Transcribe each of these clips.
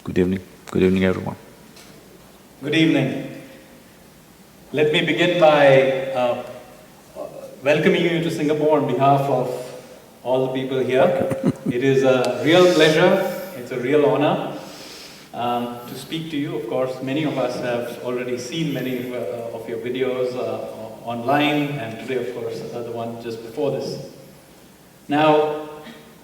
Good evening. Good evening, everyone. Good evening. Let me begin by welcoming you to Singapore on behalf of all the people here. It is a real pleasure, it's a real honor to speak to you. Of course, many of us have already seen many of your videos online, and today, of course, the one just before this. Now,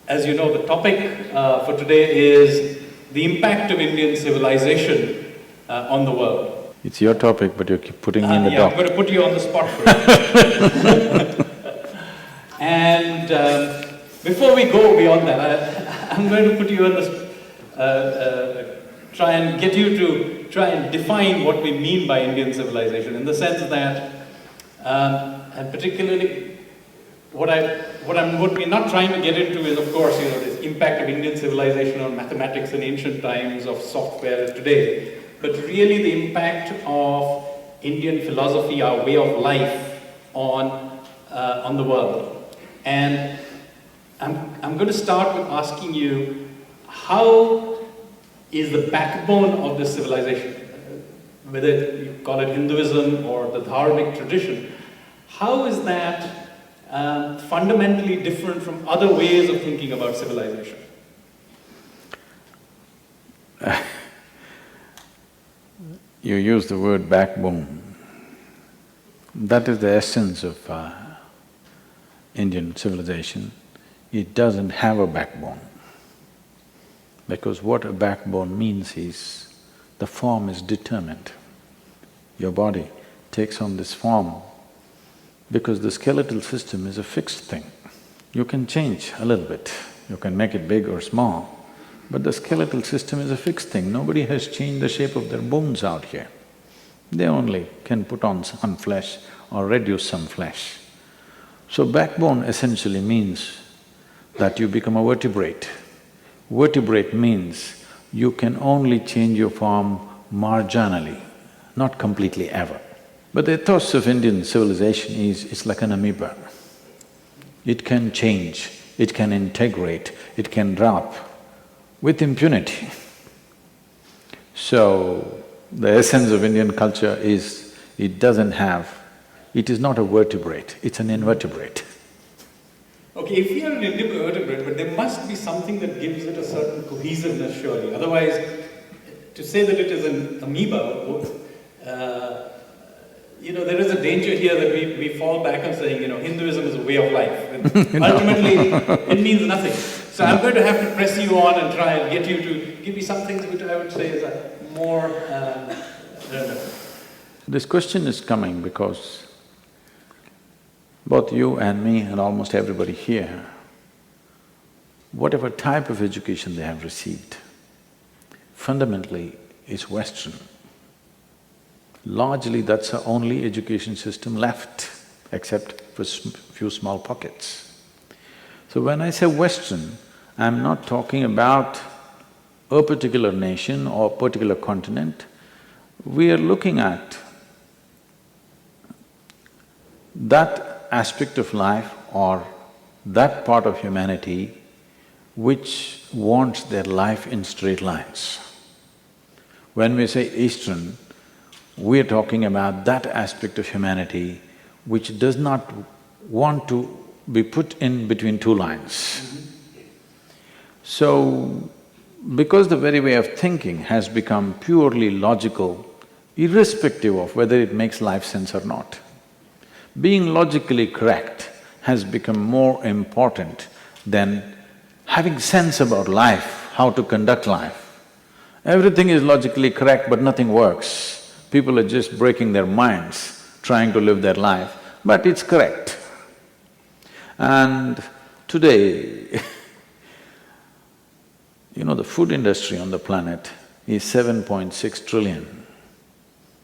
as you know, the topic for today is the impact of Indian civilization on the world. It's your topic, but you keep putting me in the dock. I'm going to put you on the spot for it. And before we go beyond that, I'm going to put you on the try and get you to try and define what we mean by Indian civilization, in the sense that, and particularly what we're not trying to get into is, of course, this impact of Indian civilization on mathematics in ancient times, of software today, but really the impact of Indian philosophy, our way of life on the world. And I'm going to start with asking you, how is the backbone of this civilization, whether you call it Hinduism or the Dharmic tradition, how is that fundamentally different from other ways of thinking about civilization? You use the word backbone. That is the essence of Indian civilization. It doesn't have a backbone. Because what a backbone means is, the form is determined. Your body takes on this form because the skeletal system is a fixed thing. You can change a little bit, you can make it big or small, but the skeletal system is a fixed thing. Nobody has changed the shape of their bones out here. They only can put on some flesh or reduce some flesh. So backbone essentially means that you become a vertebrate. Vertebrate means you can only change your form marginally, not completely ever. But the ethos of Indian civilization is, it's like an amoeba. It can change, it can integrate, it can drop with impunity. So, the essence of Indian culture is, it is not a vertebrate, it's an invertebrate. Okay, if we are an invertebrate, but there must be something that gives it a certain cohesiveness, surely. Otherwise, to say that it is an amoeba, there is a danger here that we fall back on saying, Hinduism is a way of life. And ultimately, it means nothing. So I'm going to have to press you on and try and get you to give me some things which I would say is more relevant. This question is coming because both you and me and almost everybody here, whatever type of education they have received, fundamentally is Western. Largely, that's the only education system left, except for few small pockets. So when I say Western, I'm not talking about a particular nation or particular continent. We are looking at that aspect of life or that part of humanity which wants their life in straight lines. When we say Eastern, we're talking about that aspect of humanity which does not want to be put in between two lines. So, because the very way of thinking has become purely logical, irrespective of whether it makes life sense or not, being logically correct has become more important than having sense about life, how to conduct life. Everything is logically correct but nothing works. People are just breaking their minds, trying to live their life, but it's correct. And today, the food industry on the planet is 7.6 trillion.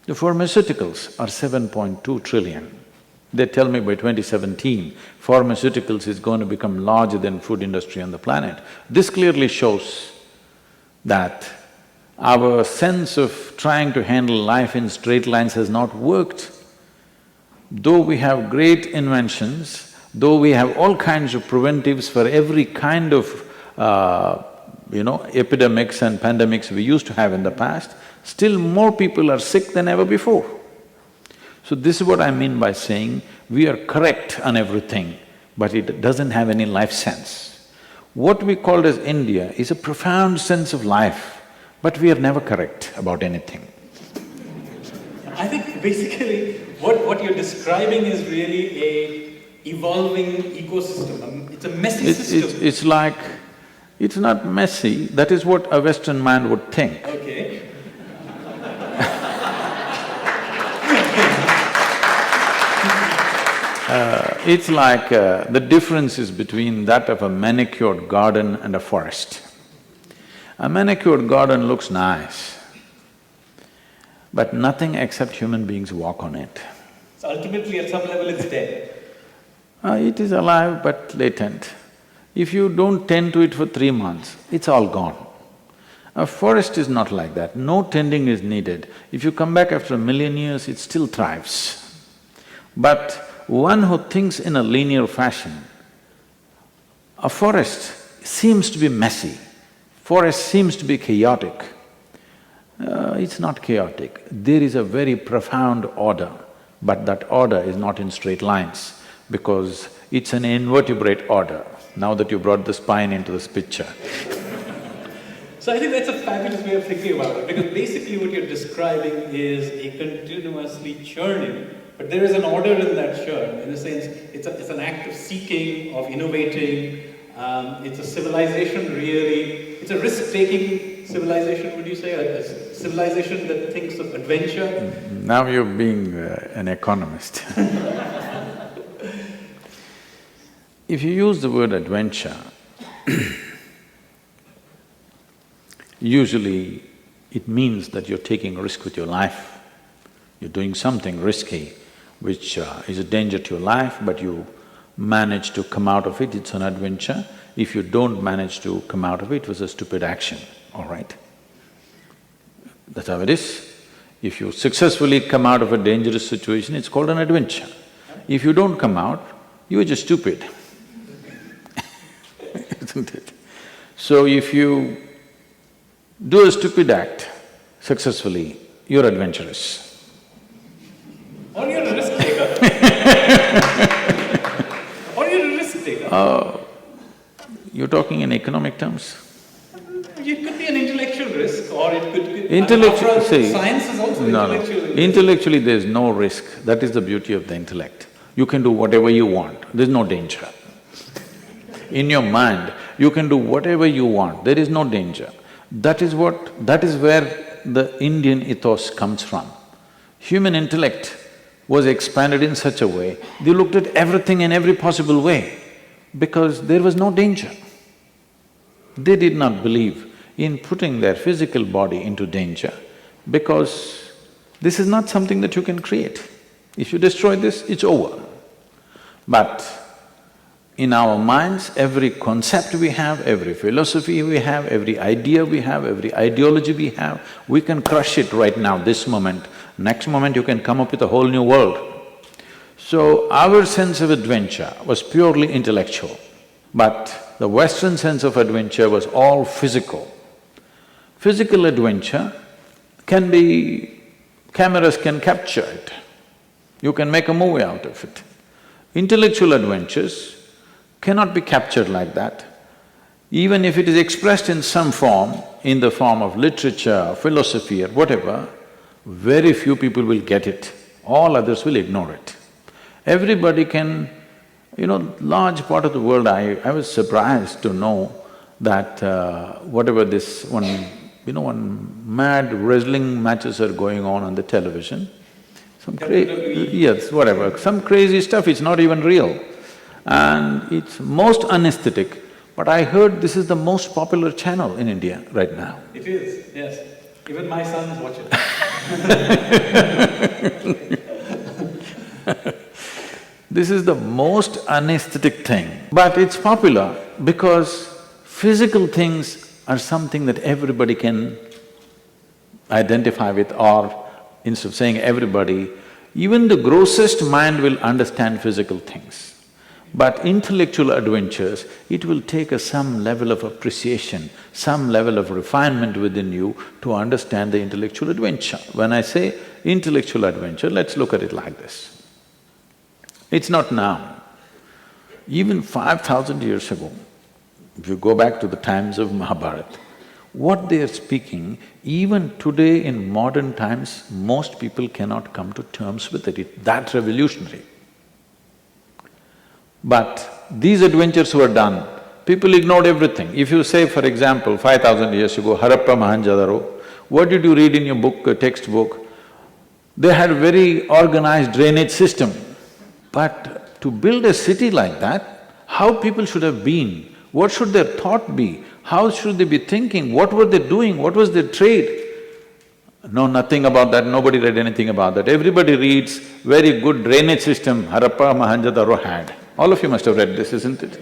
The pharmaceuticals are 7.2 trillion. They tell me by 2017, pharmaceuticals is going to become larger than food industry on the planet. This clearly shows that our sense of trying to handle life in straight lines has not worked. Though we have great inventions, though we have all kinds of preventives for every kind of epidemics and pandemics we used to have in the past, still more people are sick than ever before. So this is what I mean by saying we are correct on everything, but it doesn't have any life sense. What we called as India is a profound sense of life, but we are never correct about anything. I think basically what you're describing is really a evolving ecosystem. It's a messy system. It's like… it's not messy, that is what a Western man would think. Okay. It's like the difference is between that of a manicured garden and a forest. A manicured garden looks nice, but nothing except human beings walk on it. So ultimately at some level it's dead. It is alive but latent. If you don't tend to it for 3 months, it's all gone. A forest is not like that, no tending is needed. If you come back after 1,000,000 years, it still thrives. But one who thinks in a linear fashion, a forest seems to be messy, forest seems to be chaotic. It's not chaotic, there is a very profound order, but that order is not in straight lines because it's an invertebrate order, now that you brought the spine into this picture. So I think that's a fabulous way of thinking about it, because basically what you're describing is a continuously churning, but there is an order in that churn. In a sense, it's an act of seeking, of innovating, it's a civilization really, it's a risk-taking civilization, would you say? A civilization that thinks of adventure? Now you're being an economist. If you use the word adventure, usually it means that you're taking a risk with your life. You're doing something risky which is a danger to your life, but you manage to come out of it, it's an adventure. If you don't manage to come out of it, it was a stupid action, all right? That's how it is. If you successfully come out of a dangerous situation, it's called an adventure. If you don't come out, you are just stupid. Isn't it? So if you do a stupid act successfully, you're adventurous. Or you're a risk taker. Or you're a risk taker. You're talking in economic terms? It could be an intellectual risk, or it could be… science is also intellectual risk. Intellectually there's no risk, that is the beauty of the intellect. You can do whatever you want, there's no danger. In your mind, you can do whatever you want, there is no danger. That is where the Indian ethos comes from. Human intellect was expanded in such a way, they looked at everything in every possible way because there was no danger. They did not believe in putting their physical body into danger because this is not something that you can create. If you destroy this, it's over. But in our minds, every concept we have, every philosophy we have, every idea we have, every ideology we have, we can crush it right now, this moment. Next moment you can come up with a whole new world. So our sense of adventure was purely intellectual, but the Western sense of adventure was all physical. Physical adventure can be… cameras can capture it, you can make a movie out of it. Intellectual adventures cannot be captured like that. Even if it is expressed in some form, in the form of literature, philosophy or whatever, very few people will get it, all others will ignore it. Everybody can… large part of the world, I was surprised to know that whatever this one mad wrestling matches are going on the television, yes, whatever, some crazy stuff, it's not even real. And it's most unesthetic, but I heard this is the most popular channel in India right now. It is, yes. Even my sons watch it. This is the most unesthetic thing, but it's popular because physical things are something that everybody can identify with, or instead of saying everybody, even the grossest mind will understand physical things. But intellectual adventures, it will take some level of appreciation, some level of refinement within you to understand the intellectual adventure. When I say intellectual adventure, let's look at it like this. It's not now. Even 5,000 years ago, if you go back to the times of Mahabharata, what they are speaking, even today in modern times, most people cannot come to terms with it. It's that revolutionary. But these adventures were done, people ignored everything. If you say, for example, 5,000 years ago, Harappa Mohenjo-daro, what did you read in your book, textbook? They had a very organized drainage system. But to build a city like that, how people should have been, what should their thought be, how should they be thinking, what were they doing, what was their trade? No, nothing about that, nobody read anything about that. Everybody reads very good drainage system Harappa Mohenjo-daro had. All of you must have read this, isn't it?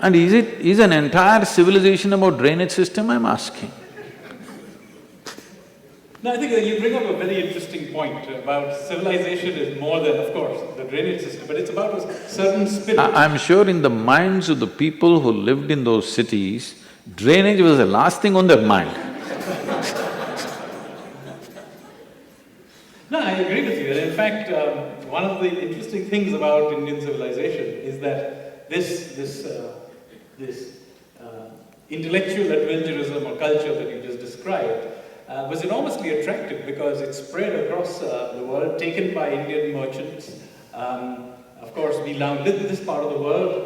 And is an entire civilization about drainage system, I'm asking? No, I think that you bring up a very interesting point about civilization is more than, of course, the drainage system, but it's about a certain spirit. I'm sure in the minds of the people who lived in those cities, drainage was the last thing on their mind. No, I agree with you. And in fact, one of the interesting things about Indian civilization is that this intellectual adventurism or culture that you just described was enormously attractive because it spread across the world, taken by Indian merchants. Of course, we now live in this part of the world.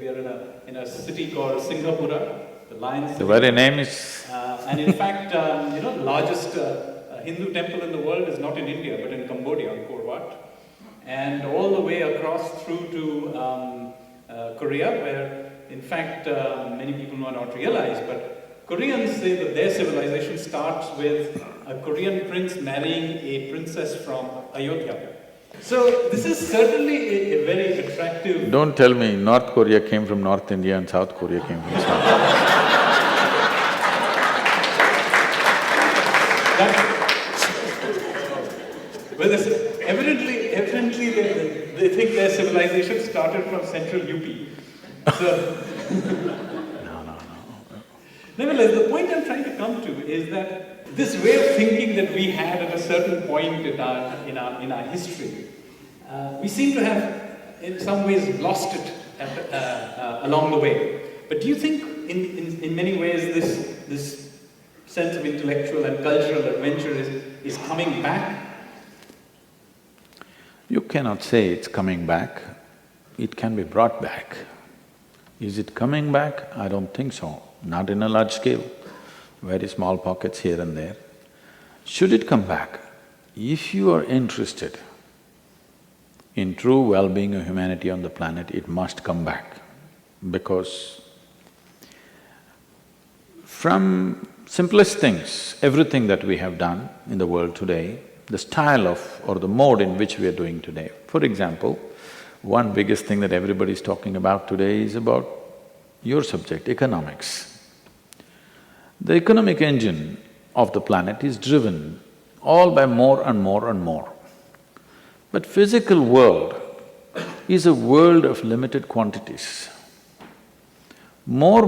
We are in a city called Singapura, the Lion City. The very name is… And in fact, the largest Hindu temple in the world is not in India, but in Cambodia, Angkor Wat. And all the way across through to Korea, where in fact many people may not realize, but Koreans say that their civilization starts with a Korean prince marrying a princess from Ayodhya. So this is certainly a very attractive… Don't tell me North Korea came from North India and South Korea came from South. Well, evidently they think their civilization started from central UP. So… No. Nevertheless, the point I'm trying to come to is that this way of thinking that we had at a certain point in our history, we seem to have in some ways lost it along the way. But do you think in many ways this sense of intellectual and cultural adventure is coming back? You cannot say it's coming back, it can be brought back. Is it coming back? I don't think so, not in a large scale, very small pockets here and there. Should it come back? If you are interested in true well-being of humanity on the planet, it must come back, because from simplest things, everything that we have done in the world today, the style of or the mode in which we are doing today. For example, one biggest thing that everybody is talking about today is about your subject, economics. The economic engine of the planet is driven all by more and more and more. But physical world is a world of limited quantities. More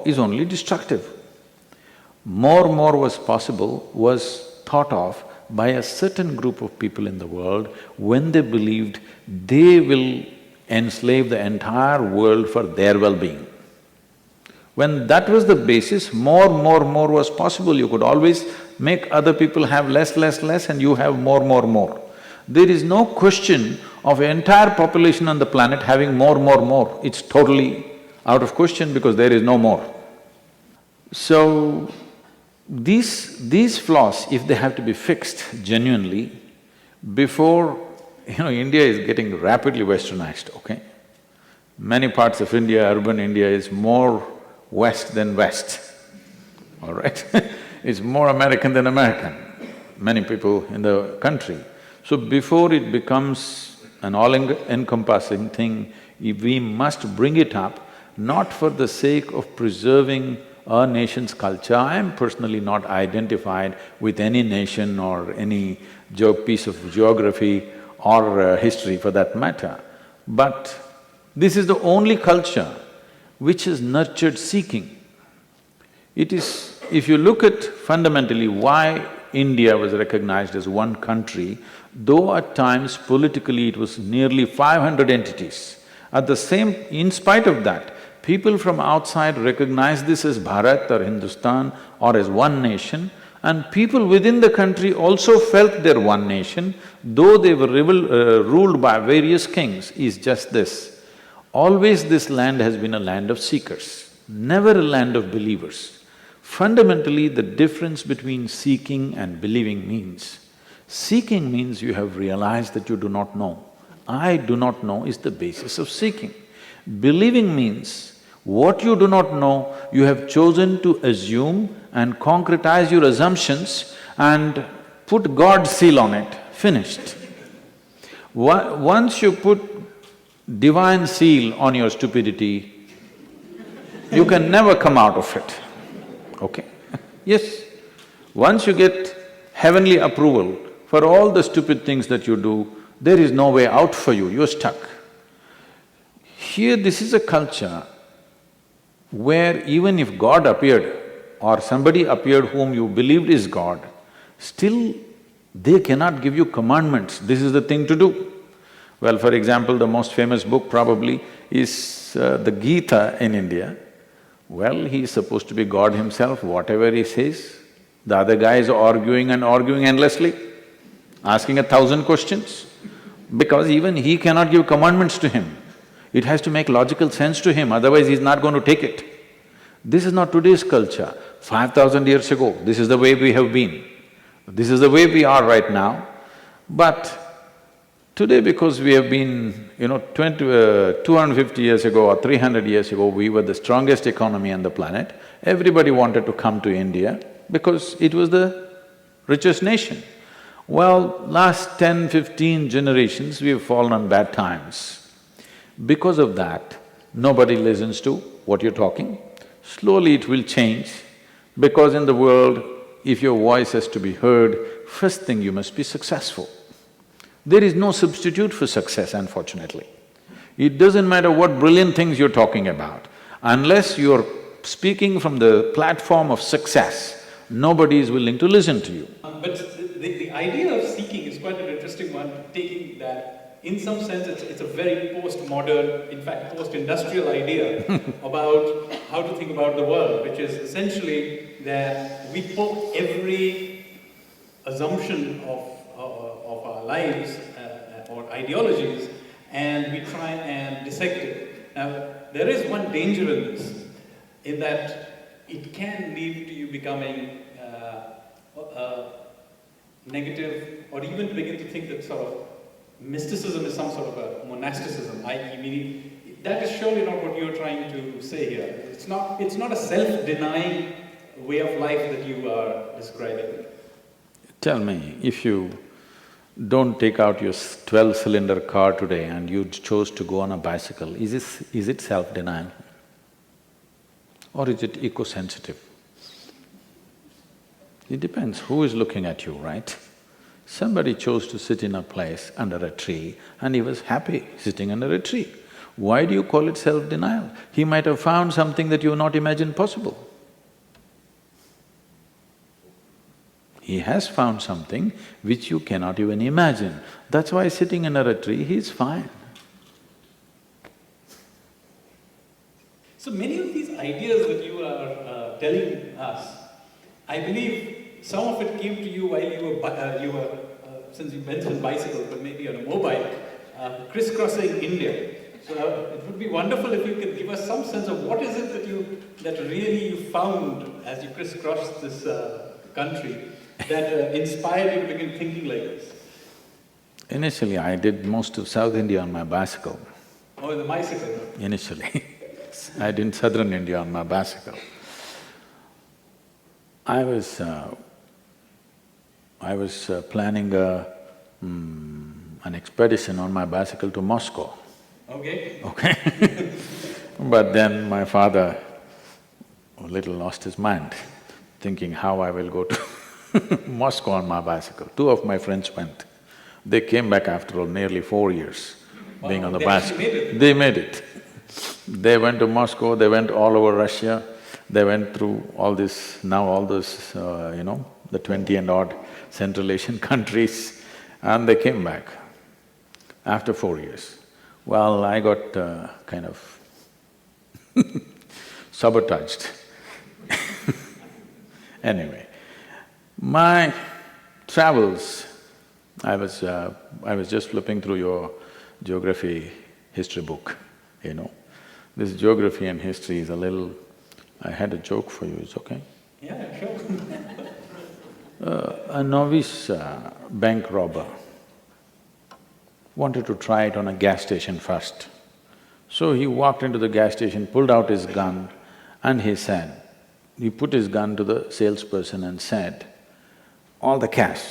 is only destructive. More was possible, was thought of by a certain group of people in the world when they believed they will enslave the entire world for their well-being. When that was the basis, more was possible. You could always make other people have less and you have more. There is no question of entire population on the planet having more. It's totally out of question because there is no more. So, these flaws, if they have to be fixed genuinely, before… India is getting rapidly westernized, okay? Many parts of India, urban India is more west than west, all right? It's more American than American, many people in the country. So before it becomes an all-encompassing thing, we must bring it up, not for the sake of preserving our nation's culture. I am personally not identified with any nation or any piece of geography or history for that matter. But this is the only culture which has nurtured seeking. It is… if you look at fundamentally why India was recognized as one country, though at times politically it was nearly 500 entities, at the same… in spite of that, people from outside recognized this as Bharat or Hindustan or as one nation, and people within the country also felt they're one nation, though they were ruled by various kings, is just this. Always this land has been a land of seekers, never a land of believers. Fundamentally, the difference between seeking and believing means, seeking means you have realized that you do not know. I do not know is the basis of seeking. Believing means what you do not know, you have chosen to assume and concretize your assumptions and put God's seal on it, finished. Once you put divine seal on your stupidity, you can never come out of it, okay? Yes, once you get heavenly approval for all the stupid things that you do, there is no way out for you, you're stuck. Here, this is a culture where even if God appeared or somebody appeared whom you believed is God, still they cannot give you commandments, this is the thing to do. Well, for example, the most famous book probably is the Gita in India. Well, he is supposed to be God himself, whatever he says, the other guy is arguing and arguing endlessly, asking 1,000 questions, because even he cannot give commandments to him. It has to make logical sense to him, otherwise he's not going to take it. This is not today's culture. 5,000 years ago, this is the way we have been. This is the way we are right now. But today, because we have been, 250 years ago or 300 years ago, we were the strongest economy on the planet, everybody wanted to come to India because it was the richest nation. Well, last 10, 15 generations, we have fallen on bad times. Because of that, nobody listens to what you're talking. Slowly it will change, because in the world, if your voice has to be heard, first thing you must be successful. There is no substitute for success, unfortunately. It doesn't matter what brilliant things you're talking about, unless you're speaking from the platform of success, nobody is willing to listen to you. But the idea of seeking is quite an interesting one, taking that in some sense it's a very postmodern, in fact post-industrial idea about how to think about the world, which is essentially that we poke every assumption of our lives or ideologies and we try and dissect it. Now, there is one danger in this, in that it can lead to you becoming negative, or even begin to think that sort of mysticism is some sort of a monasticism, i.e. meaning, that is surely not what you're trying to say here. It's not a self-denying way of life that you are describing. Tell me, if you don't take out your 12-cylinder car today and you chose to go on a bicycle, is it self-denial? Or is it eco-sensitive? It depends who is looking at you, right? Somebody chose to sit in a place under a tree and he was happy sitting under a tree. Why do you call it self-denial? He might have found something that you not imagined possible. He has found something which you cannot even imagine. That's why sitting under a tree, he's fine. So many of these ideas that you are telling us, I believe some of it came to you while you were since you mentioned bicycle, but maybe on a mobile, crisscrossing India. So it would be wonderful if you could give us some sense of what is it that really you found as you crisscrossed this country that inspired you to begin thinking like this? Initially, I did most of South India on my bicycle. Oh, the bicycle? Initially. I did Southern India on my bicycle. I was planning an expedition on my bicycle to Moscow. Okay. But then my father a little lost his mind, thinking how I will go to Moscow on my bicycle. Two of my friends went. They came back after all nearly 4 years. being on the they bus. actually made it. They made it. They went to Moscow, they went all over Russia, they went through all this, now all those, the 20 and odd Central Asian countries, and they came back after 4 years. Well, I got kind of sabotaged. Anyway, my travels, I was just flipping through your geography history book, This geography and history is a little… I had a joke for you, it's okay? Yeah, sure. A novice bank robber wanted to try it on a gas station first. So he walked into the gas station, pulled out his gun, and he put his gun to the salesperson and said, "All the cash,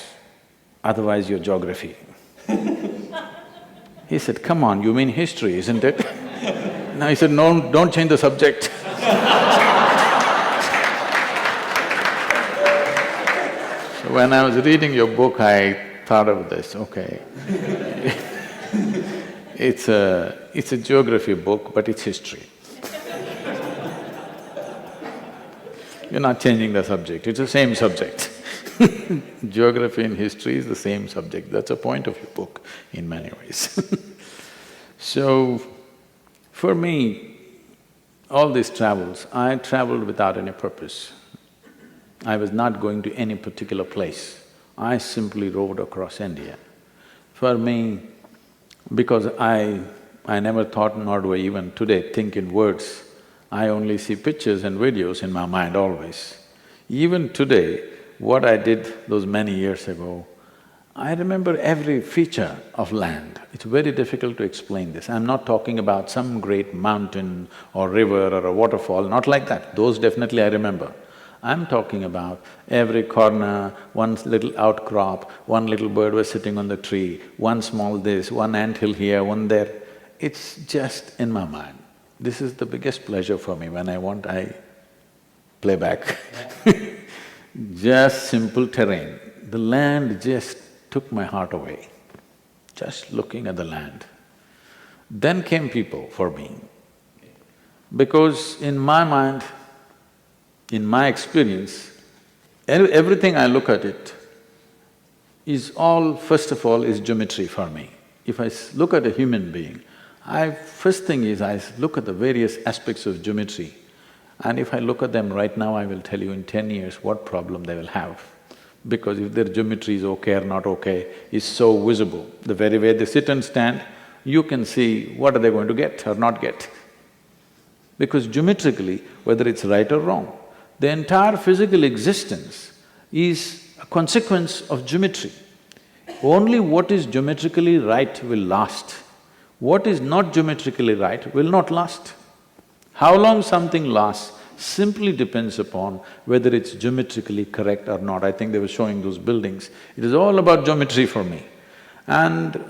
otherwise your geography." He said, "Come on, you mean history, isn't it?" No, he said, "No, don't change the subject." So when I was reading your book, I thought of this, okay. It's a geography book, but it's history. You're not changing the subject, it's the same subject. Geography and history is the same subject, that's the point of your book in many ways. So, for me, all these travels, I traveled without any purpose. I was not going to any particular place, I simply rode across India. For me, because I never thought, nor do I even today think in words, I only see pictures and videos in my mind always. Even today, what I did those many years ago, I remember every feature of land. It's very difficult to explain this. I'm not talking about some great mountain or river or a waterfall, not like that, those definitely I remember. I'm talking about every corner, one little outcrop, one little bird was sitting on the tree, one small this, one anthill here, one there. It's just in my mind. This is the biggest pleasure for me. When I want, I play back. Just simple terrain. The land just took my heart away, just looking at the land. Then came people for me, because in my mind, in my experience, everything I look at it is all… first of all is geometry for me. If I look at a human being, first thing is I look at the various aspects of geometry, and if I look at them right now, I will tell you in 10 years what problem they will have. Because if their geometry is okay or not okay is so visible, the very way they sit and stand, you can see what are they going to get or not get. Because geometrically, whether it's right or wrong, the entire physical existence is a consequence of geometry. Only what is geometrically right will last. What is not geometrically right will not last. How long something lasts simply depends upon whether it's geometrically correct or not. I think they were showing those buildings. It is all about geometry for me. And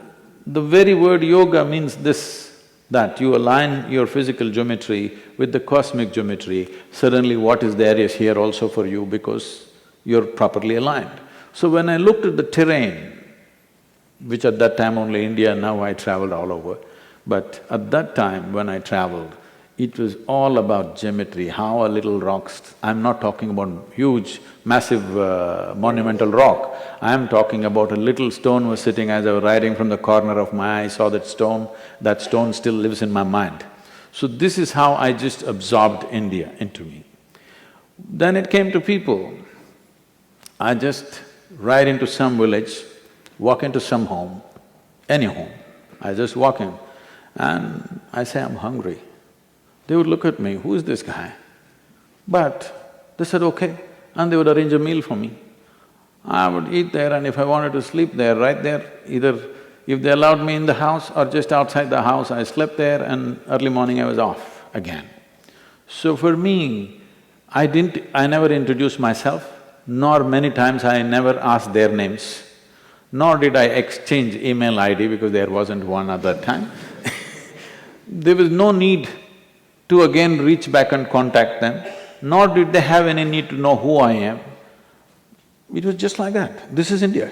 the very word yoga means this, that you align your physical geometry with the cosmic geometry, suddenly what is there is here also for you because you're properly aligned. So when I looked at the terrain, which at that time only India, now I traveled all over, but at that time when I traveled, it was all about geometry, how a little rocks… I'm not talking about huge, massive monumental rock, I'm talking about a little stone was sitting as I was riding from the corner of my eye, saw that stone still lives in my mind. So this is how I just absorbed India into me. Then it came to people. I just ride into some village, walk into some home, any home, I just walk in and I say, I'm hungry. They would look at me, who is this guy? But they said, okay, and they would arrange a meal for me. I would eat there, and if I wanted to sleep there, right there, either if they allowed me in the house or just outside the house, I slept there and early morning I was off again. So for me, I never introduced myself, nor many times I never asked their names, nor did I exchange email ID because there wasn't one at that time. There was no need to again reach back and contact them, nor did they have any need to know who I am. It was just like that. This is India.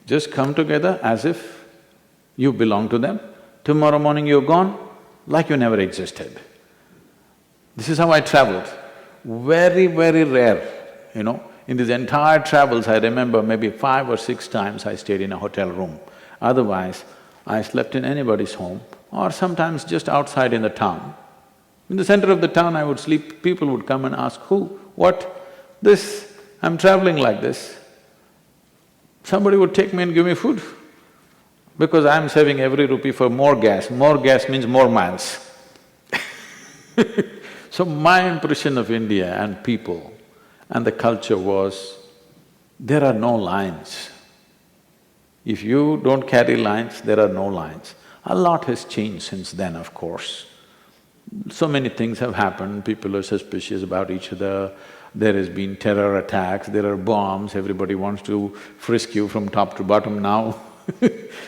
Just come together as if You belong to them. Tomorrow morning you're gone, like you never existed. This is how I traveled. Very, very rare, In these entire travels, I remember maybe 5 or 6 times I stayed in a hotel room. Otherwise, I slept in anybody's home or sometimes just outside in the town. In the center of the town I would sleep, people would come and ask, who, what, this, I'm traveling like this. Somebody would take me and give me food because I'm saving every rupee for more gas means more miles. So my impression of India and people and the culture was, there are no lines. If you don't carry lines, there are no lines. A lot has changed since then, of course. So many things have happened, people are suspicious about each other, there has been terror attacks, there are bombs, everybody wants to frisk you from top to bottom now.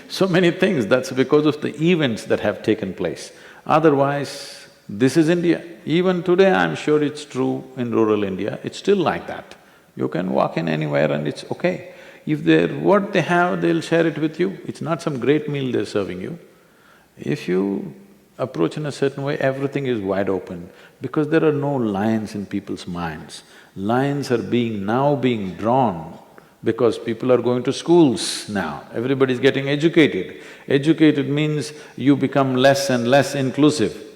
So many things, that's because of the events that have taken place. Otherwise, this is India. Even today, I'm sure it's true in rural India, it's still like that. You can walk in anywhere and it's okay. If what they have, they'll share it with you. It's not some great meal they're serving you. If you approach in a certain way, everything is wide open because there are no lines in people's minds. Lines are now being drawn because people are going to schools now, everybody's getting educated. Educated means you become less and less inclusive.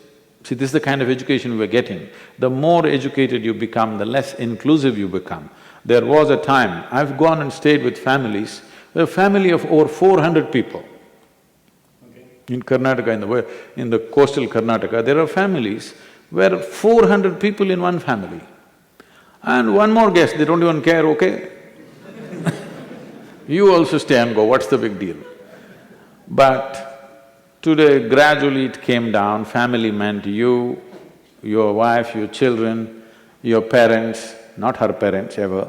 See, this is the kind of education we're getting. The more educated you become, the less inclusive you become. There was a time, I've gone and stayed with families, a family of over 400 people. In Karnataka, in the coastal Karnataka, there are families where 400 people in one family. And one more guest, they don't even care, okay? You also stay and go, what's the big deal? But today, gradually it came down, family meant you, your wife, your children, your parents, not her parents ever.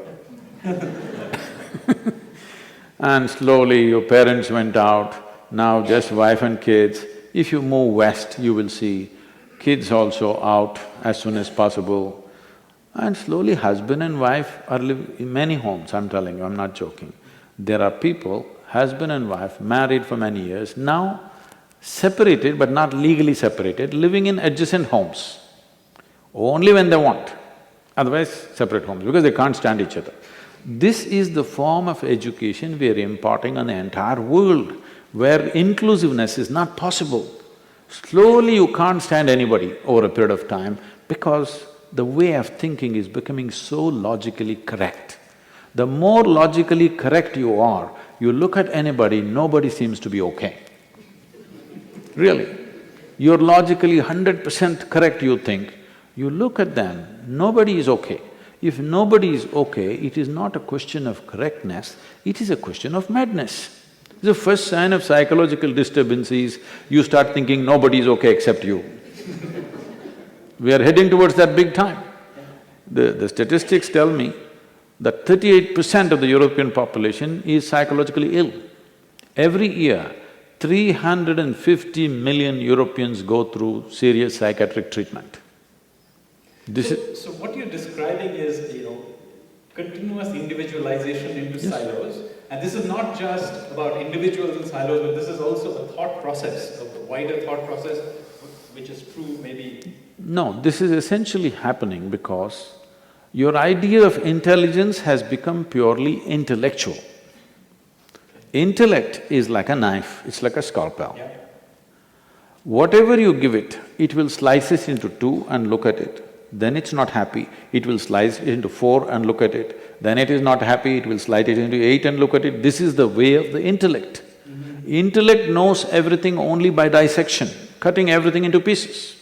And slowly your parents went out, now just wife and kids. If you move west, you will see kids also out as soon as possible. And slowly husband and wife are living in many homes, I'm telling you, I'm not joking. There are people, husband and wife, married for many years, now separated but not legally separated, living in adjacent homes, only when they want, otherwise separate homes, because they can't stand each other. This is the form of education we are imparting on the entire world, where inclusiveness is not possible. Slowly you can't stand anybody over a period of time because the way of thinking is becoming so logically correct. The more logically correct you are, you look at anybody, nobody seems to be okay. Really. You're logically 100% correct, you think. You look at them, nobody is okay. If nobody is okay, it is not a question of correctness, it is a question of madness. The first sign of psychological disturbance is you start thinking nobody is okay except you. We are heading towards that big time. The statistics tell me that 38% of the European population is psychologically ill. Every year, 350 million Europeans go through serious psychiatric treatment. So what you're describing is, continuous individualization into silos. And this is not just about individuals in silos, but this is also a thought process, a wider thought process, which is true maybe… No, this is essentially happening because your idea of intelligence has become purely intellectual. Intellect is like a knife, it's like a scalpel. Yeah. Whatever you give it, it will slice it into 2 and look at it. Then it's not happy, it will slice it into 4 and look at it. Then it is not happy, it will slice it into 8 and look at it. This is the way of the intellect. Intellect knows everything only by dissection, cutting everything into pieces.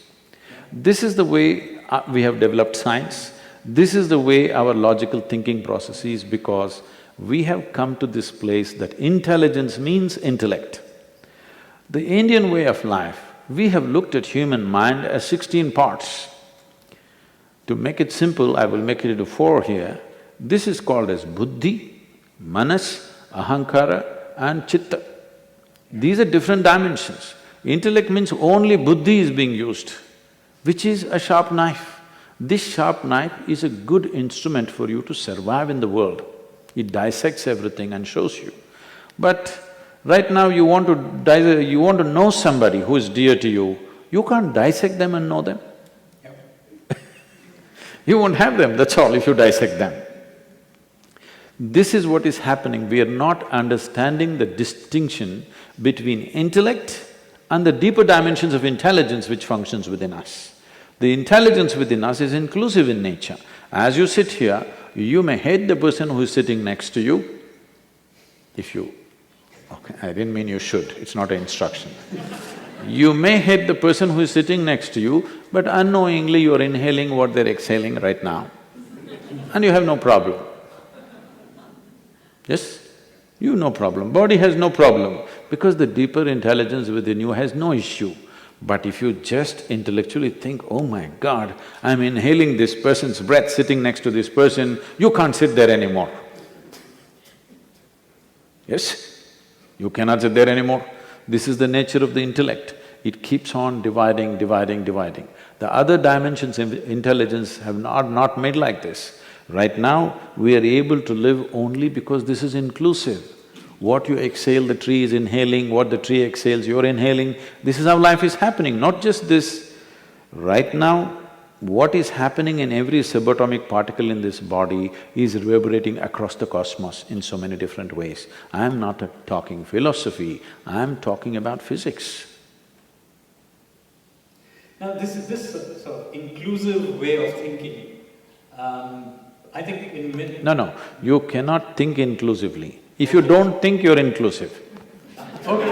This is the way we have developed science. This is the way our logical thinking process is, because we have come to this place that intelligence means intellect. The Indian way of life, we have looked at human mind as 16 parts. To make it simple, I will make it into 4 here. This is called as buddhi, manas, ahankara and chitta. These are different dimensions. Intellect means only buddhi is being used, which is a sharp knife. This sharp knife is a good instrument for you to survive in the world. It dissects everything and shows you. But Right now you want to know somebody who is dear to you, you can't dissect them and know them. You won't have them, that's all, if you dissect them. This is what is happening, we are not understanding the distinction between intellect and the deeper dimensions of intelligence which functions within us. The intelligence within us is inclusive in nature. As you sit here, you may hate the person who is sitting next to you, if you… okay, I didn't mean you should, it's not an instruction. You may hate the person who is sitting next to you, but unknowingly you're inhaling what they're exhaling right now, and you have no problem. Yes? You no problem, body has no problem, because the deeper intelligence within you has no issue. But if you just intellectually think, oh my God, I'm inhaling this person's breath sitting next to this person, you can't sit there anymore. Yes? You cannot sit there anymore. This is the nature of the intellect. It keeps on dividing. The other dimensions of intelligence have not made like this. Right now, we are able to live only because this is inclusive. What you exhale, the tree is inhaling, what the tree exhales, you're inhaling. This is how life is happening, not just this. Right now, what is happening in every subatomic particle in this body is reverberating across the cosmos in so many different ways. I'm not talking philosophy, I'm talking about physics. Now this sort of inclusive way of thinking, I think in many… No, you cannot think inclusively. If you don't think, you're inclusive. Okay,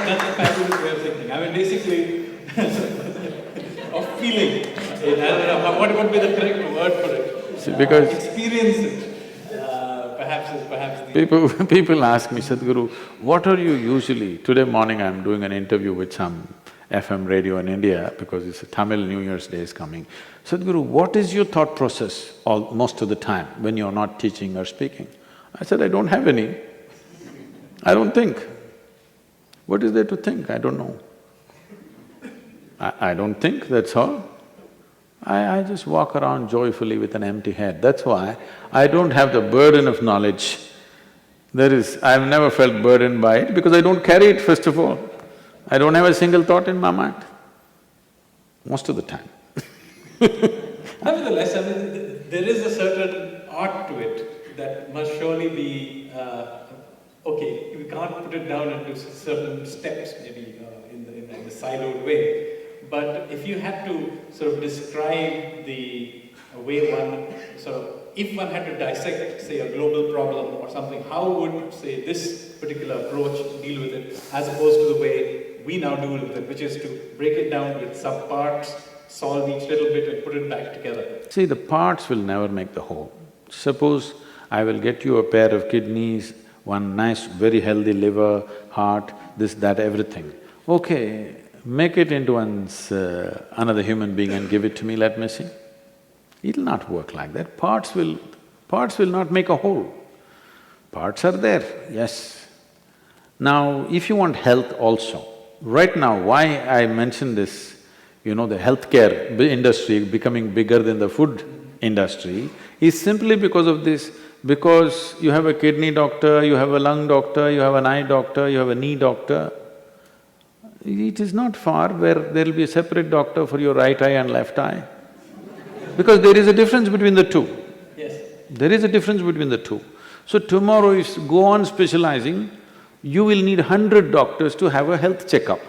that's a fabulous way of thinking. I mean, basically, of feeling. What would be the correct word for it? See, because… experience it. Perhaps the… People ask me, Sadhguru, what are you usually… Today morning I'm doing an interview with some FM radio in India because it's a Tamil New Year's Day is coming. Sadhguru, what is your thought process most of the time when you're not teaching or speaking? I said, I don't have any. I don't think. What is there to think? I don't know. I don't think, that's all. I just walk around joyfully with an empty head. That's why I don't have the burden of knowledge. I've never felt burdened by it because I don't carry it, first of all. I don't have a single thought in my mind, most of the time. Nevertheless, I mean, there is a certain art to it that must surely be… okay, we can't put it down into certain steps maybe in the siloed way, but if you had to sort of describe the way one sort of… if one had to dissect, say, a global problem or something, how would, say, this particular approach deal with it as opposed to the way we now deal with it, which is to break it down with subparts, solve each little bit and put it back together? See, the parts will never make the whole. Suppose I will get you a pair of kidneys, one nice, very healthy liver, heart, this, that, everything. Okay, make it into another human being and give it to me, let me see. It'll not work like that. Parts will not make a whole. Parts are there, yes. Now, if you want health also, right now why I mention this, the healthcare industry becoming bigger than the food industry is simply because of this. Because you have a kidney doctor, you have a lung doctor, you have an eye doctor, you have a knee doctor. It is not far where there'll be a separate doctor for your right eye and left eye. Because there is a difference between the two. Yes. There is a difference between the two. So tomorrow if you go on specializing, you will need 100 doctors to have a health checkup.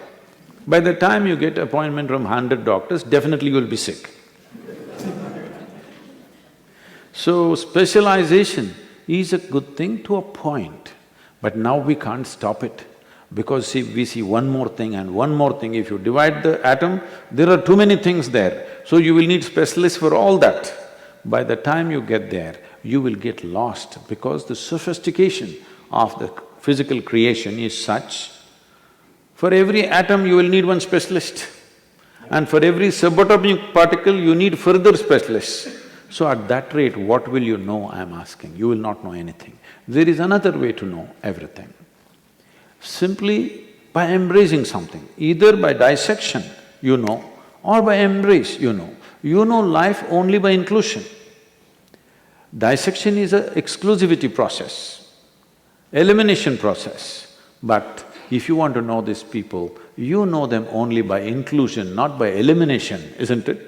By the time you get appointment from 100 doctors, definitely you'll be sick. So specialization is a good thing to a point, but now we can't stop it. Because see, we see one more thing and one more thing. If you divide the atom, there are too many things there, so you will need specialists for all that. By the time you get there, you will get lost because the sophistication of the physical creation is such, for every atom you will need one specialist, and for every subatomic particle you need further specialists. So at that rate, what will you know, I'm asking? You will not know anything. There is another way to know everything. Simply by embracing something, either by dissection you know, or by embrace you know. You know life only by inclusion. Dissection is an exclusivity process, elimination process. But if you want to know these people, you know them only by inclusion, not by elimination, isn't it?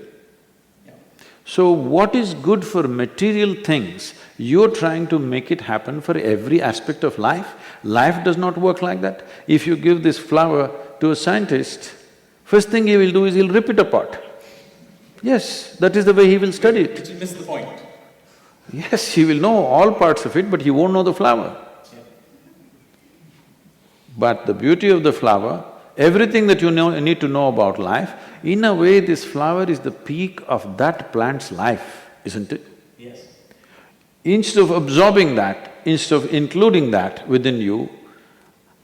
So what is good for material things, you're trying to make it happen for every aspect of life. Life does not work like that. If you give this flower to a scientist, first thing he will do is he'll rip it apart. Yes, that is the way he will study it. Which will miss the point. Yes, he will know all parts of it, but he won't know the flower. Yeah. But the beauty of the flower, everything that you need to know about life, in a way this flower is the peak of that plant's life, isn't it? Yes. Instead of absorbing that, instead of including that within you,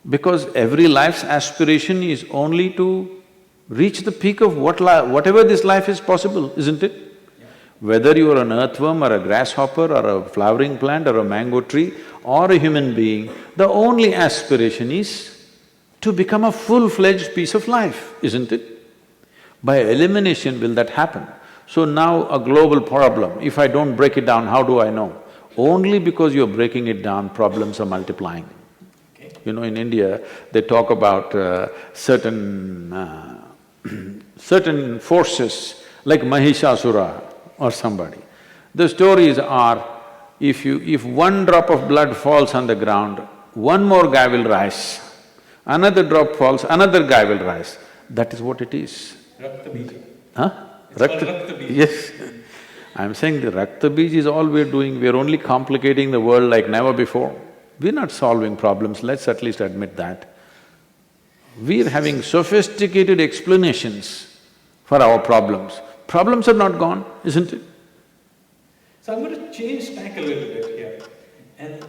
because every life's aspiration is only to reach the peak of whatever this life is possible, isn't it? Yeah. Whether you are an earthworm or a grasshopper or a flowering plant or a mango tree or a human being, the only aspiration is to become a full-fledged piece of life, isn't it? By elimination will that happen. So now a global problem, if I don't break it down, how do I know? Only because you're breaking it down, problems are multiplying. Okay. You know, in India, they talk about certain forces like Mahishasura or somebody. The stories are, if one drop of blood falls on the ground, one more guy will rise, another drop falls, another guy will rise. That is what it is. Rakta Bija. Huh? It's called Rakta Bija. Yes. I'm saying the Rakta Bij is all we're doing, we're only complicating the world like never before. We're not solving problems, let's at least admit that. We're having sophisticated explanations for our problems. Problems are not gone, isn't it? So I'm going to change tack a little bit here. And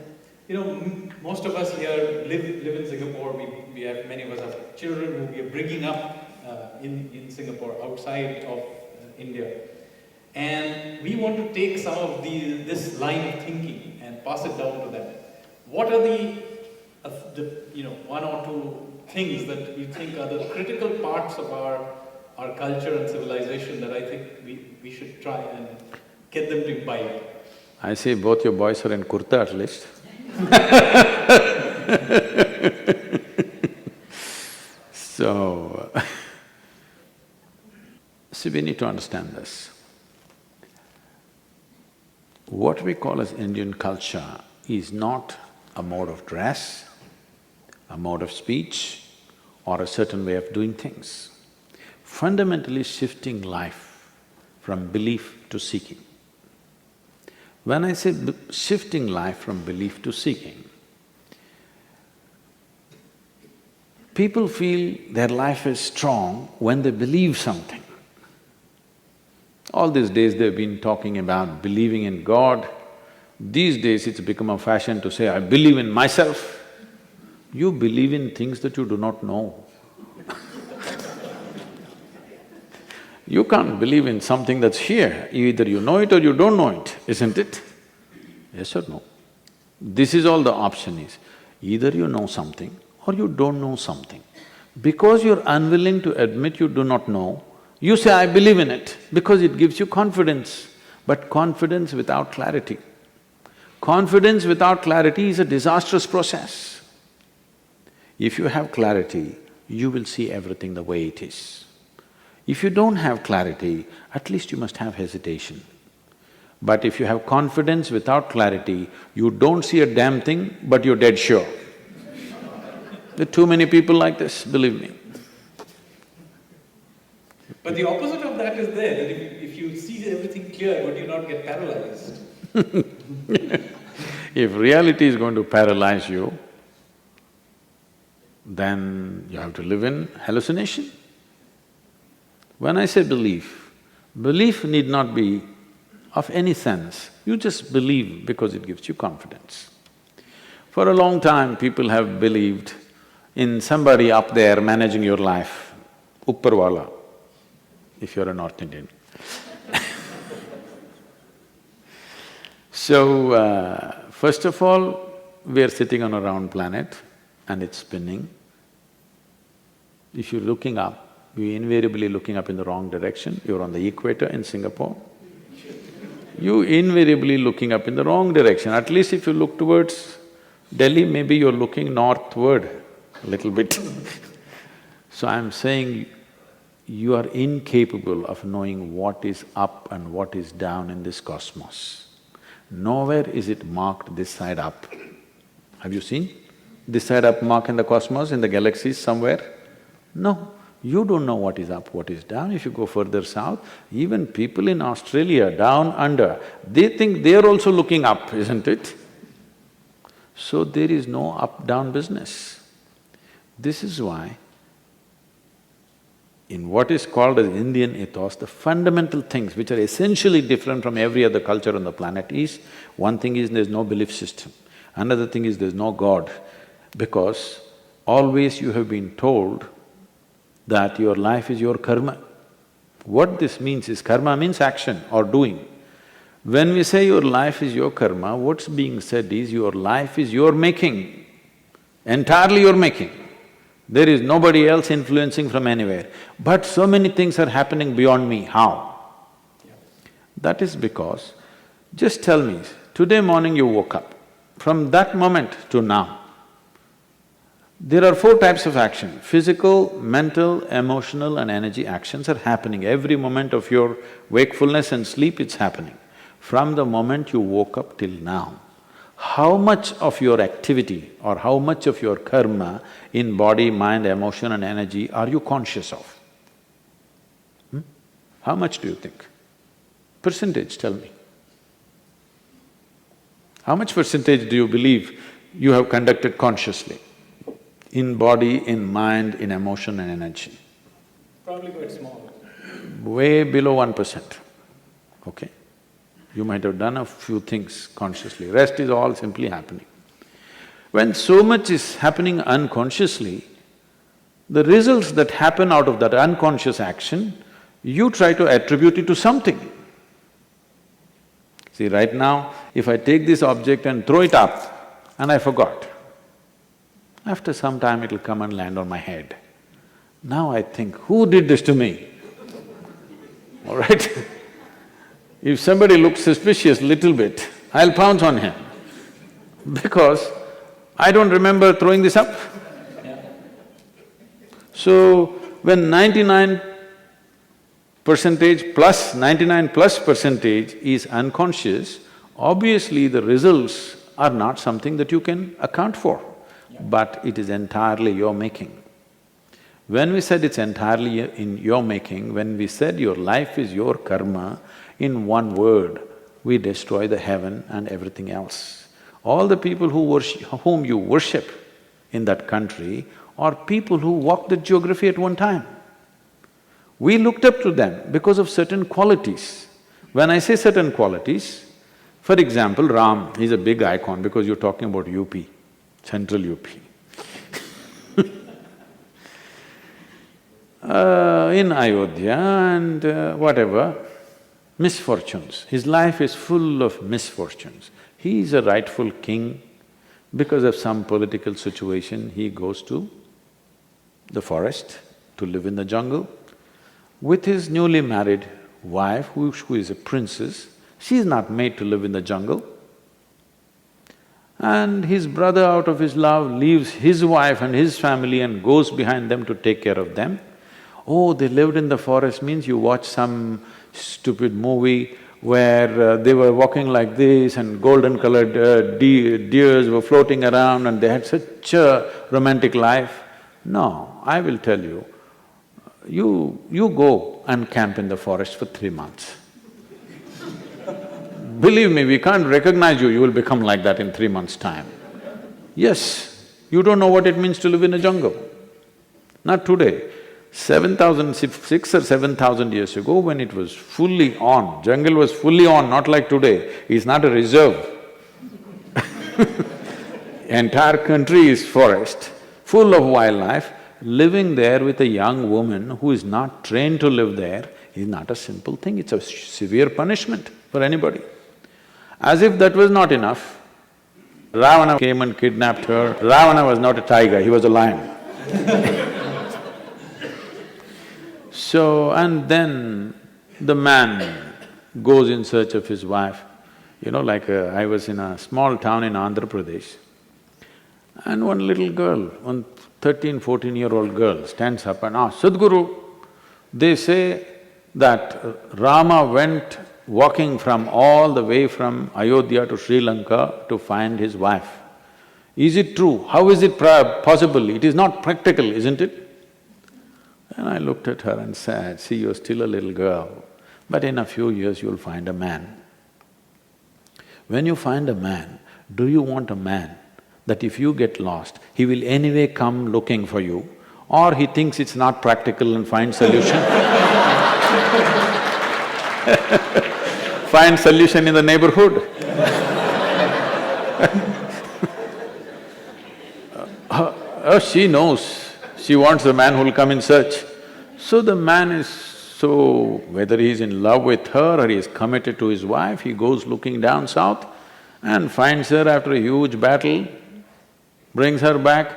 most of us here live in Singapore. We have, many of us have children who we are bringing up in Singapore, outside of India. And we want to take some of this line of thinking and pass it down to them. What are the one or two things that you think are the critical parts of our culture and civilization that I think we should try and get them to imbibe? I see both your boys are in kurta at least. So, see, we need to understand this. What we call as Indian culture is not a mode of dress, a mode of speech, or a certain way of doing things. Fundamentally shifting life from belief to seeking. When I say shifting life from belief to seeking, people feel their life is strong when they believe something. All these days they've been talking about believing in God. These days it's become a fashion to say, I believe in myself. You believe in things that you do not know. You can't believe in something that's here, either you know it or you don't know it, isn't it? Yes or no? This is all the option is, either you know something or you don't know something. Because you're unwilling to admit you do not know, you say, I believe in it, because it gives you confidence, but confidence without clarity. Confidence without clarity is a disastrous process. If you have clarity, you will see everything the way it is. If you don't have clarity, at least you must have hesitation. But if you have confidence without clarity, you don't see a damn thing, but you're dead sure. There are too many people like this, believe me. But the opposite of that is there, that if you see everything clear, would you not get paralyzed? If reality is going to paralyze you, then you have to live in hallucination. When I say belief, belief need not be of any sense, you just believe because it gives you confidence. For a long time, people have believed in somebody up there managing your life, Upparwala, if you're a North Indian. So, first of all, we are sitting on a round planet and it's spinning. If you're looking up, you're invariably looking up in the wrong direction, you're on the equator in Singapore. You invariably looking up in the wrong direction. At least if you look towards Delhi, maybe you're looking northward a little bit. So I'm saying you are incapable of knowing what is up and what is down in this cosmos. Nowhere is it marked this side up. Have you seen this side up mark in the cosmos, in the galaxies somewhere? No, you don't know what is up, what is down. If you go further south, even people in Australia, down under, they think they're also looking up, isn't it? So there is no up-down business. This is why in what is called as Indian ethos, the fundamental things which are essentially different from every other culture on the planet is, one thing is there's no belief system, another thing is there's no God, because always you have been told that your life is your karma. What this means is, karma means action or doing. When we say your life is your karma, what's being said is your life is your making, entirely your making. There is nobody else influencing from anywhere. But so many things are happening beyond me, how? That is because, just tell me, today morning you woke up, from that moment to now, there are four types of action: physical, mental, emotional and energy actions are happening. Every moment of your wakefulness and sleep, it's happening. From the moment you woke up till now, how much of your activity or how much of your karma in body, mind, emotion and energy are you conscious of? How much do you think? Percentage, tell me. How much percentage do you believe you have conducted consciously? In body, in mind, in emotion and energy? Probably quite small. Way below 1%, okay? You might have done a few things consciously, rest is all simply happening. When so much is happening unconsciously, the results that happen out of that unconscious action, you try to attribute it to something. See, right now, if I take this object and throw it up and I forgot, after some time it'll come and land on my head. Now I think, who did this to me? All right? If somebody looks suspicious little bit, I'll pounce on him because I don't remember throwing this up. So, when 99 percentage plus, 99 plus percentage is unconscious, obviously the results are not something that you can account for, but it is entirely your making. When we said it's entirely in your making, when we said your life is your karma, in one word, we destroy the heaven and everything else. All the people whom you worship in that country are people who walked the geography at one time. We looked up to them because of certain qualities. When I say certain qualities, for example, Ram is a big icon because you're talking about UP, central UP. In Ayodhya and whatever, misfortunes. His life is full of misfortunes. He is a rightful king. Because of some political situation, he goes to the forest to live in the jungle with his newly married wife, who is a princess. She is not made to live in the jungle. And his brother, out of his love, leaves his wife and his family and goes behind them to take care of them. Oh, they lived in the forest means you watch some stupid movie where they were walking like this and golden-colored deers were floating around and they had such a romantic life. No, I will tell you, you go and camp in the forest for 3 months. Believe me, we can't recognize you, you will become like that in 3 months' time. Yes, you don't know what it means to live in a jungle. Not today. 6 or 7,000 years ago, when it was fully on, jungle was fully on, not like today, it's not a reserve. Entire country is forest, full of wildlife. Living there with a young woman who is not trained to live there is not a simple thing, it's a severe punishment for anybody. As if that was not enough, Ravana came and kidnapped her. Ravana was not a tiger, he was a lion. So, and then the man goes in search of his wife. I was in a small town in Andhra Pradesh, and one little girl, one 13, 14-year-old girl stands up and asks, "Sadhguru, they say that Rama went walking from all the way from Ayodhya to Sri Lanka to find his wife. Is it true? How is it possible? It is not practical, isn't it?" And I looked at her and said, "See, you're still a little girl, but in a few years you'll find a man. When you find a man, do you want a man that if you get lost, he will anyway come looking for you, or he thinks it's not practical and finds solution?" Find solution in the neighborhood. Oh, she knows, she wants the man who'll come in search. So the man is whether he's in love with her or he's committed to his wife, he goes looking down south and finds her after a huge battle, brings her back.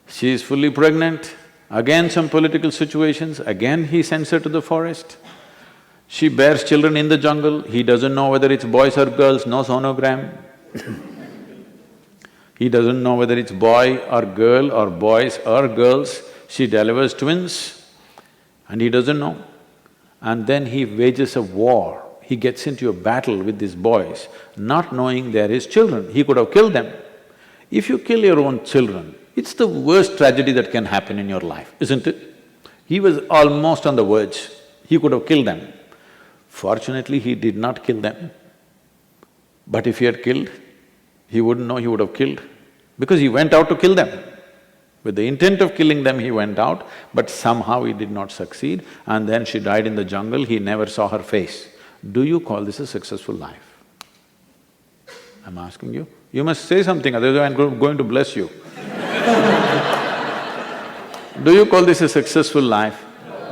She is fully pregnant, again some political situations, again he sends her to the forest. She bears children in the jungle, he doesn't know whether it's boys or girls, no sonogram. He doesn't know whether it's boy or girl or boys or girls. She delivers twins and he doesn't know. And then he wages a war. He gets into a battle with these boys, not knowing they're his children. He could have killed them. If you kill your own children, it's the worst tragedy that can happen in your life, isn't it? He was almost on the verge. He could have killed them. Fortunately, he did not kill them. But if he had killed, he wouldn't know he would have killed, because he went out to kill them. With the intent of killing them, he went out, but somehow he did not succeed, and then she died in the jungle, he never saw her face. Do you call this a successful life? I'm asking you. You must say something, otherwise I'm going to bless you. Do you call this a successful life?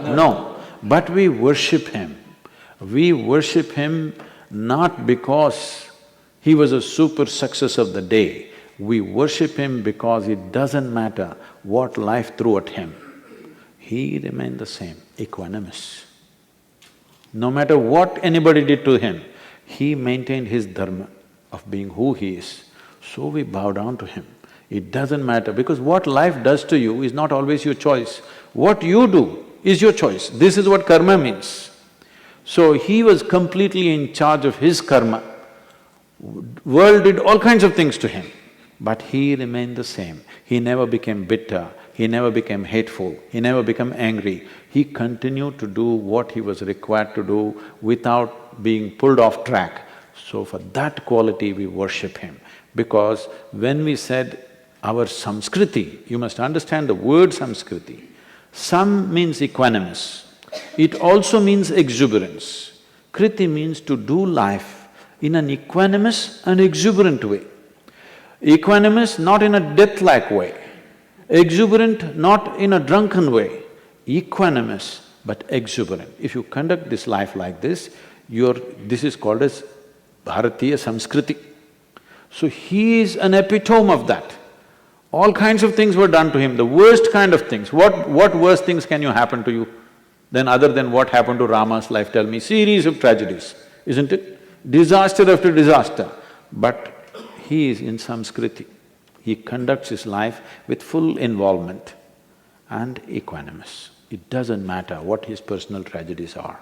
No. But we worship him. We worship him not because he was a super success of the day. We worship him because it doesn't matter what life threw at him. He remained the same, equanimous. No matter what anybody did to him, he maintained his dharma of being who he is. So we bow down to him. It doesn't matter, because what life does to you is not always your choice. What you do is your choice. This is what karma means. So he was completely in charge of his karma. World did all kinds of things to him, but he remained the same. He never became bitter, he never became hateful, he never became angry. He continued to do what he was required to do without being pulled off track. So for that quality we worship him. Because when we said our samskriti, you must understand the word samskriti. Sam means equanimous, it also means exuberance. Kriti means to do life in an equanimous and exuberant way. Equanimous, not in a death-like way. Exuberant, not in a drunken way. Equanimous, but exuberant. If you conduct this life like this, this is called as Bharatiya Samskriti. So he is an epitome of that. All kinds of things were done to him, the worst kind of things. What worse things can you happen to you than other than what happened to Rama's life? Tell me, series of tragedies, isn't it? Disaster after disaster. But he is in samskriti. He conducts his life with full involvement and equanimous. It doesn't matter what his personal tragedies are.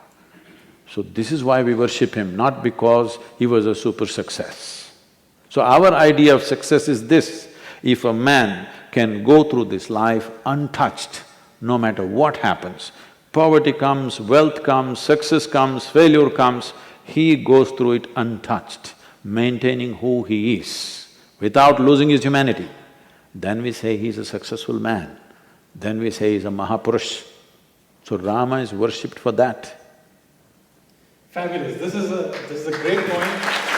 So this is why we worship him, not because he was a super success. So our idea of success is this: if a man can go through this life untouched, no matter what happens, poverty comes, wealth comes, success comes, failure comes, he goes through it untouched, maintaining who he is, without losing his humanity, then we say he's a successful man, then we say he's a Mahapurush. So Rama is worshipped for that. Fabulous. This is a great point.